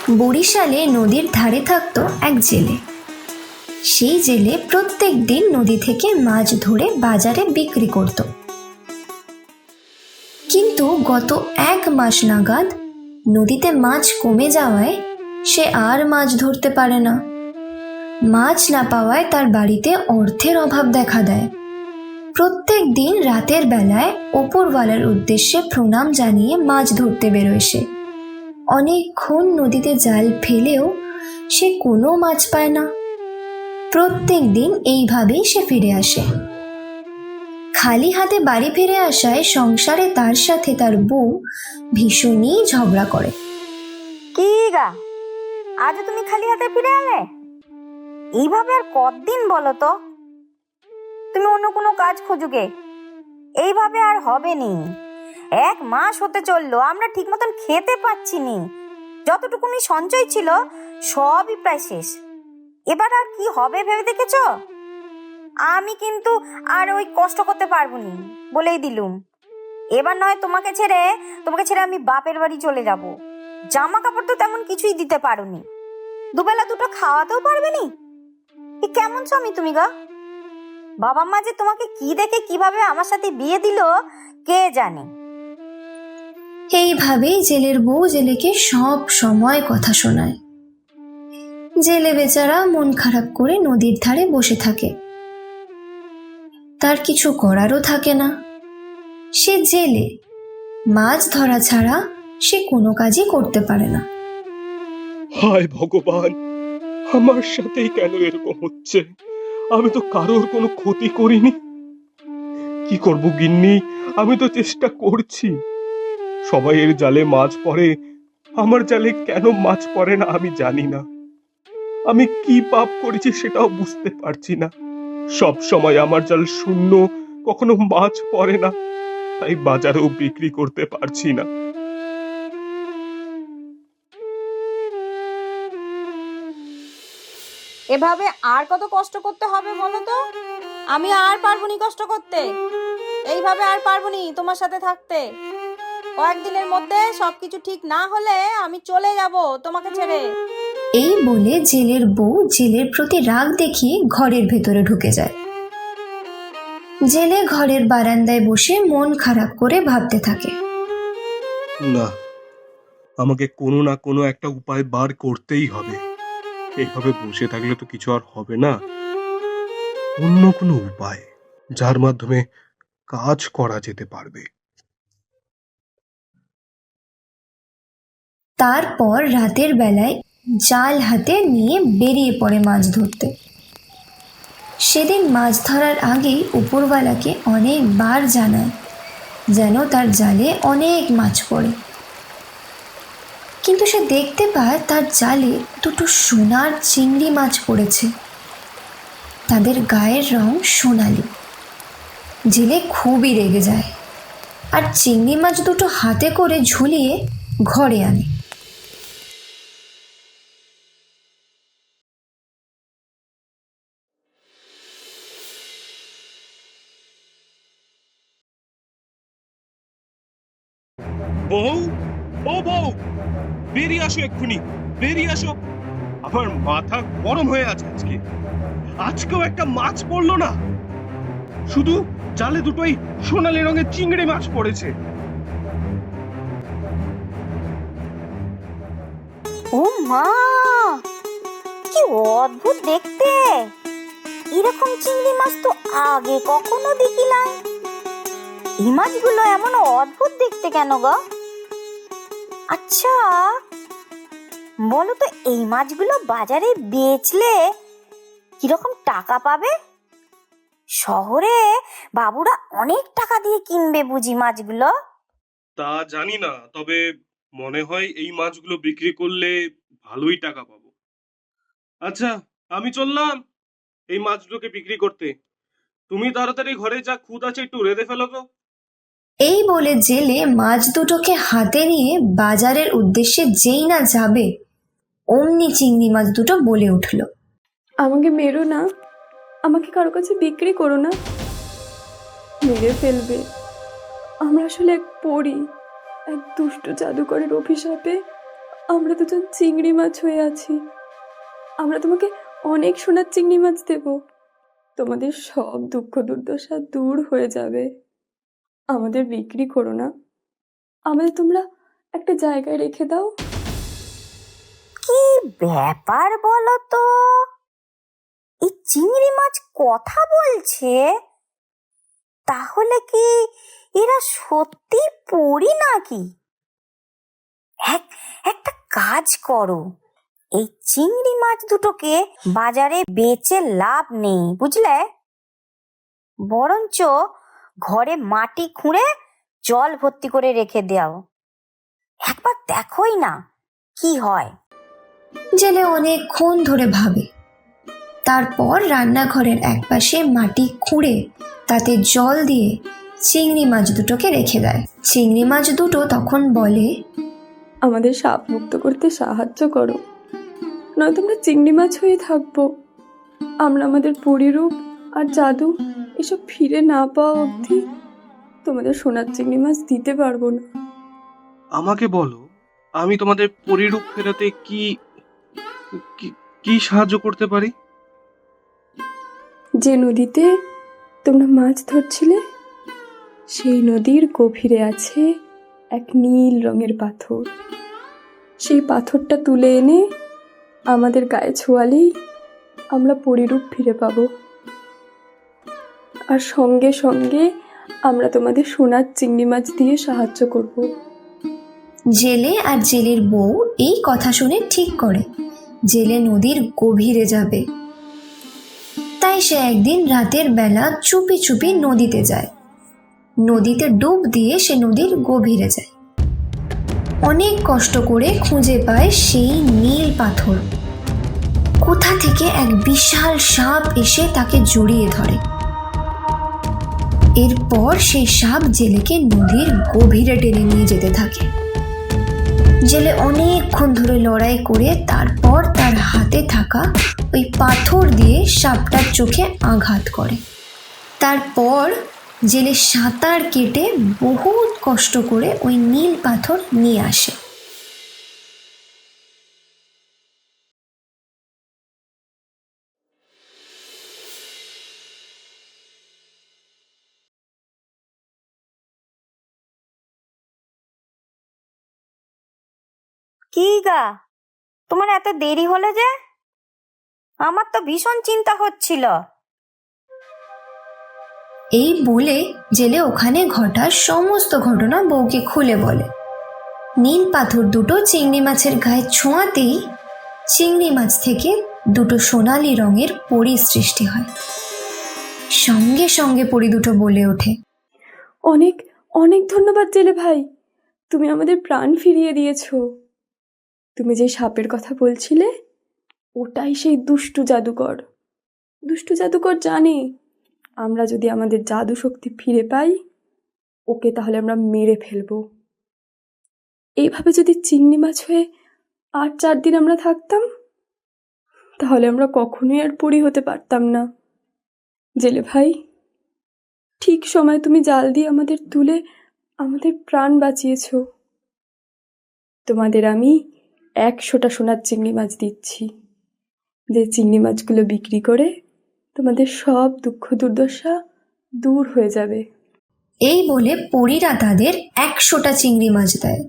বরিশালে নদীর ধারে থাকতো এক জেলে। সেই জেলে প্রত্যেক দিন নদী থেকে মাছ ধরে বাজারে বিক্রি করত। কিন্তু গত 1 মাস নাগাদ নদীতে মাছ কমে যাওয়ায় সে আর মাছ ধরতে পারে না। মাছ না পাওয়ায় তার বাড়িতে অর্থের অভাব দেখা দেয়। প্রত্যেক দিন রাতের বেলায় ওপরওয়ালার উদ্দেশ্যে প্রণাম জানিয়ে মাছ ধরতে বেরোয় সে। অনেকক্ষণ নদীতে জাল ফেলেও সে কোনো মাছ পায় না। প্রত্যেক দিন এইভাবেই সে ফিরে আসে। খালি হাতে বাড়ি ফিরে আসায় সংসারে তার সাথে তার বউ ভীষণই ঝগড়া করে। কি গা, আজ তুমি খালি হাতে ফিরে এলে? এইভাবে আর কতদিন বলো তো? তুমি অন্য কোনো কাজ খোঁজুগে, এইভাবে আর হবে নি। 1 মাস হতে চললো, আমরা ঠিক মতন খেতে পাচ্ছি নি। যতটুকুনি সঞ্চয় ছিল সবই প্রায় শেষ। এবার আর কি হবে ভেবে দেখেছো? আমি কিন্তু আর ওই কষ্ট করতে পারবো নি, বলেই দিলুম। এবার নয় তোমাকে ছেড়ে আমি বাপের বাড়ি চলে যাব। জামা কাপড় তো তেমন কিছুই দিতে পারোনি, দুবেলা দুটো খাওয়াতেও পারবে নি। কেমন স্বামী তুমি গা? বাবা মা যে তোমাকে কি দেখে কিভাবে আমার সাথে বিয়ে দিল কে জানে। এইভাবেই জেলের বউ জেলেকে সব সময় কথা শোনায়। জেলে বেচারা মন খারাপ করে নদীর ধারে বসে থাকে। তার কিছু করারও থাকে না। সে জেলে, মাছ ধরা ছাড়া সে কোনো কাজই করতে পারে না। হায় ভগবান, আমার সাথেই কেন এরকম হচ্ছে? আমি তো কারোর কোনো ক্ষতি করিনি। কি করব গিন্নি, আমি তো চেষ্টা করছি। সবাইয়ের জালে মাছ পড়ে, আমার জালে কেন মাছ পড়ে না আমি জানি না। আমি কি পাপ করেছি সেটাও বুঝতে পারছি না। সব সময় আমার জাল শূন্য, কখনো মাছ পড়ে না, তাই বাজারেও বিক্রি করতে পারছি না। এভাবে আর কত কষ্ট করতে হবে বলো তো? আমি আর পারবো নি কষ্ট করতে, এইভাবে আর পারবো নি তোমার সাথে থাকতে। কয়েকদিনের মধ্যে সবকিছু ঠিক না হলে আমি চলে যাব তোমাকে ছেড়ে। এই বলে জেলের বউ জেলের প্রতি রাগ দেখিয়ে ঘরের ভেতরে ঢুকে যায়। জেলে ঘরের বারান্দায় বসে মন খারাপ করে ভাবতে থাকে। না, আমাকে কোনো না কোনো একটা উপায় বার করতেই হবে। এইভাবে বসে থাকলে তো কিছু আর হবে না। অন্য কোনো উপায় যার মাধ্যমে কাজ করা যেতে পারবে। তারপর রাতের বেলায় জাল হাতে নিয়ে বেরিয়ে পড়ে মাছ ধরতে। সেদিন মাছ ধরার আগেই উপরওয়ালাকে অনেকবার জানায় যেন তার জালে অনেক মাছ পড়ে। কিন্তু সে দেখতে পায় তার জালে 2টো সোনার চিংড়ি মাছ পড়েছে। তাদের গায়ের রং সোনালি। জেলে খুবই রেগে যায় আর চিংড়ি মাছ 2টো হাতে করে ঝুলিয়ে ঘরে আনে। বউ, ও বউ, বেরিয়ে আসো এক্ষুনি, বেরিয়ে আসো। আমার মাথা গরম হয়ে আছে আজকে। আজকেও একটা মাছ পড়লো না, শুধু জালে 2টোই সোনালী রঙের চিংড়ি মাছ পড়েছে। ও মা, কি অদ্ভুত দেখতে! এরকম চিংড়ি মাছ তো আগে কখনো দেখি নাই। এই মাছগুলো এমন অদ্ভুত দেখতে কেন গো? আচ্ছা বলো তো, এই মাছগুলো বাজারে বেচলে কিরকম টাকা পাবে? শহরে বাবুরা অনেক টাকা দিয়ে কিনবে বুঝি মাছগুলো। তা জানি না, তবে মনে হয় এই মাছগুলো বিক্রি করলে ভালোই টাকা পাবো। আচ্ছা, আমি চললাম এই মাছগুলোকে বিক্রি করতে। তুমি তাড়াতাড়ি ঘরে যা খুদ আছে একটু রেঁধে ফেলো তো। এই বলে জেলে মাছ 2টোকে হাতে নিয়ে বাজারের উদ্দেশ্যে যেই না যাবে অমনি চিংড়ি মাছ 2টো বলে উঠল, আমাকে মেরো না, আমাকে কারো কাছে বিক্রি করো না, মেরে ফেলবে। আমরা আসলে এক পরী, এক দুষ্ট জাদুকরের অভিশাপে আমরা দুজন চিংড়ি মাছ হয়ে আছি। আমরা তোমাকে অনেক সোনার চিংড়ি মাছ দেব। তোমাদের সব দুঃখ দুর্দশা দূর হয়ে যাবে। আমাদের বিক্রি করো না, আমাদের তোমরা একটা জায়গায় রেখে দাও। কি ব্যাপার বলো তো, এই চিংড়ি মাছ কথা বলছে? তাহলে কি এরা সত্যি পড়ি নাকি? একটা কাজ করো, এই চিংড়ি মাছ দুটোকে বাজারে বেচে লাভ নেই, বুঝলে? বরঞ্চ ঘরে মাটি খুঁড়ে জল ভর্তি করে রেখে দাও। একবার দেখোই না কি হয়। জেলে অনেকক্ষণ ধরে ভাবে। তারপর রান্নাঘরের একপাশে মাটি খুঁড়ে তাতে জল দিয়ে চিংড়ি মাছ দুটোকে রেখে দেয়। চিংড়ি মাছ দুটো তখন বলে, আমাদের সাপ মুক্ত করতে সাহায্য করো, নয়তো আমরা চিংড়ি মাছ হয়ে থাকবো। আমরা আমাদের পরিরূপ আর জাদু এসব ফিরে না পাওয়া অবধি তোমাদের সোনার চিংড়ি মাছ দিতে পারবো না। আমাকে বলো, আমি তোমাদের পরিরূপ ফেরাতে কি কি সাহায্য করতে পারি? যে নদীতে তোমরা মাছ ধরছিলে, সেই নদীর গভীরে আছে এক নীল রঙের পাথর। সেই পাথরটা তুলে এনে আমাদের গায়ে ছোঁয়ালেই আমরা পরিরূপ ফিরে পাবো। আর সঙ্গে সঙ্গে আমরা তোমাদের সোনার চিংড়ি মাছ দিয়ে সাহায্য করব। জেলে আর জেলের বউ এই কথা শুনে ঠিক করে জেলে নদীর গভীরে যাবে। তাই সে একদিন রাতের বেলা চুপি চুপি নদীতে যায়। নদীতে ডুব দিয়ে সে নদীর গভীরে যায়। অনেক কষ্ট করে খুঁজে পায় সেই নীল পাথর। কোথা থেকে এক বিশাল সাপ এসে তাকে জড়িয়ে ধরে। এরপর সেই সাপ জেলেকে নদীর গভীরে টেনে নিয়ে যেতে থাকে। জেলে অনেকক্ষণ ধরে লড়াই করে তারপর তার হাতে থাকা ওই পাথর দিয়ে সাপটার চোখে আঘাত করে। তারপর জেলে সাঁতার কেটে বহুত কষ্ট করে ওই নীল পাথর নিয়ে আসে। কি গা, তোমার এত দেরি হলো যে? আমার তো ভীষণ চিন্তা হচ্ছিল। এই বলে জেলে ওখানে ঘটা সমস্ত ঘটনা বউকে খুলে বলে। নীল পাথর দুটো চিংড়ি মাছের গায়ে ছোঁয়াতেই চিংড়ি মাছ থেকে দুটো সোনালি রঙের পরী সৃষ্টি হয়। সঙ্গে সঙ্গে পরী দুটো বলে ওঠে, অনেক অনেক ধন্যবাদ জেলে ভাই, তুমি আমাদের প্রাণ ফিরিয়ে দিয়েছো। তুমি যে সাপের কথা বলছিলে, ওটাই সেই দুষ্টু জাদুকর। দুষ্টু জাদুকর জানে আমরা যদি আমাদের জাদু শক্তি ফিরে পাই, ওকে তাহলে আমরা মেরে ফেলবো। এইভাবে যদি চিংড়ি মাছ হয়ে আর 4 দিন আমরা থাকতাম, তাহলে আমরা কখনোই আর পরি হতে পারতাম না। জেলে ভাই, ঠিক সময় তুমি জাল দিয়ে আমাদের তুলে আমাদের প্রাণ বাঁচিয়েছো। তোমাদের আমি 100টা সোনার চিংড়ি মাছ দিচ্ছি, যে চিংড়ি মাছগুলো বিক্রি করে তোমাদের সব দুঃখ দুর্দশা দূর হয়ে যাবে। এই বলে পরীরা তাদের 100টা চিংড়ি মাছ দেয়।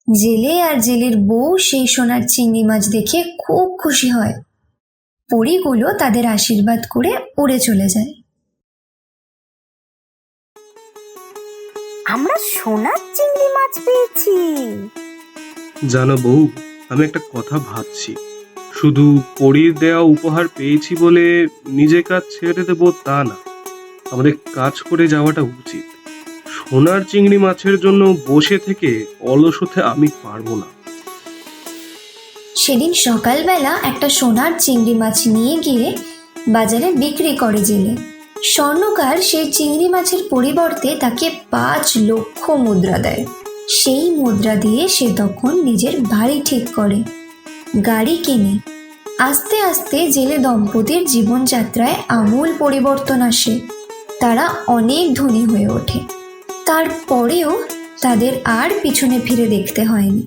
জেলে আর জেলের বউ সেই সোনার চিংড়ি মাছ দেখে খুব খুশি হয়। পরীগুলো তাদের আশীর্বাদ করে উড়ে চলে যায়। আমরা সোনার চিংড়ি মাছ পেয়েছি। জানো বউ, আমি একটা কথা ভাবছি। শুধু পরীর দেওয়া উপহার পেয়েছি বলে নিজে কাজ ছেড়ে দেবো তা না, আমাদের কাজ করে যাওয়াটা উচিত। সোনার চিংড়ি মাছের জন্য বসে থেকে অলস হতে আমি পারবো না। সেদিন সকালবেলা একটা সোনার চিংড়ি মাছ নিয়ে গিয়ে বাজারে বিক্রি করে জেলে। স্বর্ণকার সেই চিংড়ি মাছের পরিবর্তে তাকে 5 লক্ষ মুদ্রা দেয়। সেই মুদ্রা দিয়ে সে তখন নিজের বাড়ি ঠিক করে, গাড়ি কেনে। আস্তে আস্তে জেলে দম্পতির জীবনযাত্রায় আমূল পরিবর্তন আসে। তারা অনেক ধনী হয়ে ওঠে। তারপরেও তাদের আর পিছনে ফিরে দেখতে হয়নি।